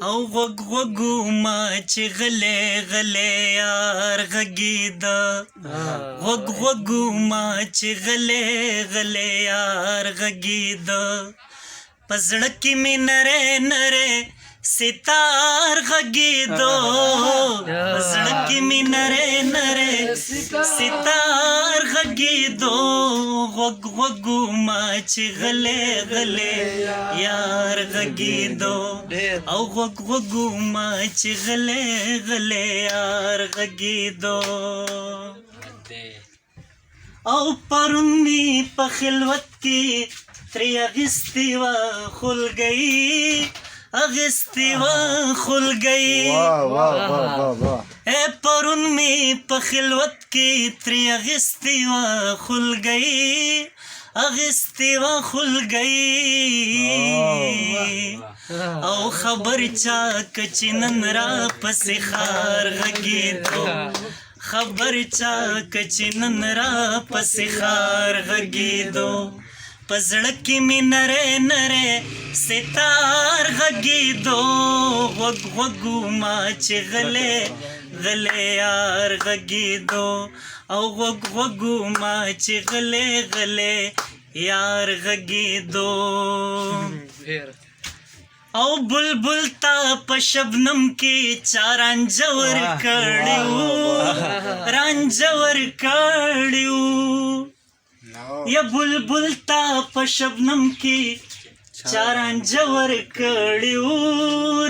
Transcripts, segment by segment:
او غوږ غوږومه چې غلی غلی یار غږېده غوږ غوږومه چې غلی غلی یار غږېده په زړه کې مې نری نری ستار غږېدو په زړه کې مې نری نری ستار غږېدو غوږ غوږومه چې غلی غلی یار غږېدو او غوږ غوږومه چې غلی غلی یار غږېدو او پرون مې په خلوت کې ترې اخیستې وه خولګۍ اخیستې وه خولګۍ پرون مې په خلوت کې ترې اخیستې وه خولګۍ اخیستې وه خولګۍ او خبر چا که چې نن راپسې ښار غږېدو خبر چا که چې نن راپسې ښار غږېدو په زړه کې مې نری نری ستار غږېدو غوږ غوږومه چې غلی غلی یار غږېدو او غوږ غوږومه چې غلی غلی یار غږېدو او بلبل تا په شبنم کې چا رانجه ورکړی و رانجه ورکړی و یا بلبل تا په شبنم کې چا رانجه ورکړی و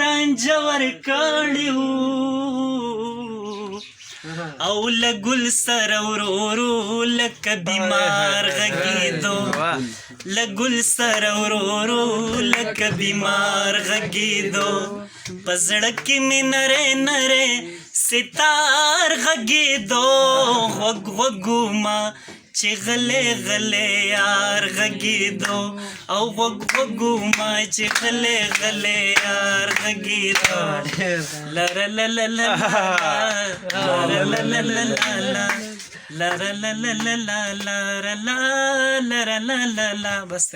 رانجه ورکړی و او له ګل سره ورو ورو لکه بیمار غږېدو له ګل سره ورو ورو لکه بیمار غږېدو په زړه کې مې نری نری ستار غږېدو غوږ غوږومه چې غلی غلی یار غږېدو او غوږ غوږومه چې غلی غلی یار غږېدو لره لله لله لره لله لله لره لله لله لره لله لله بس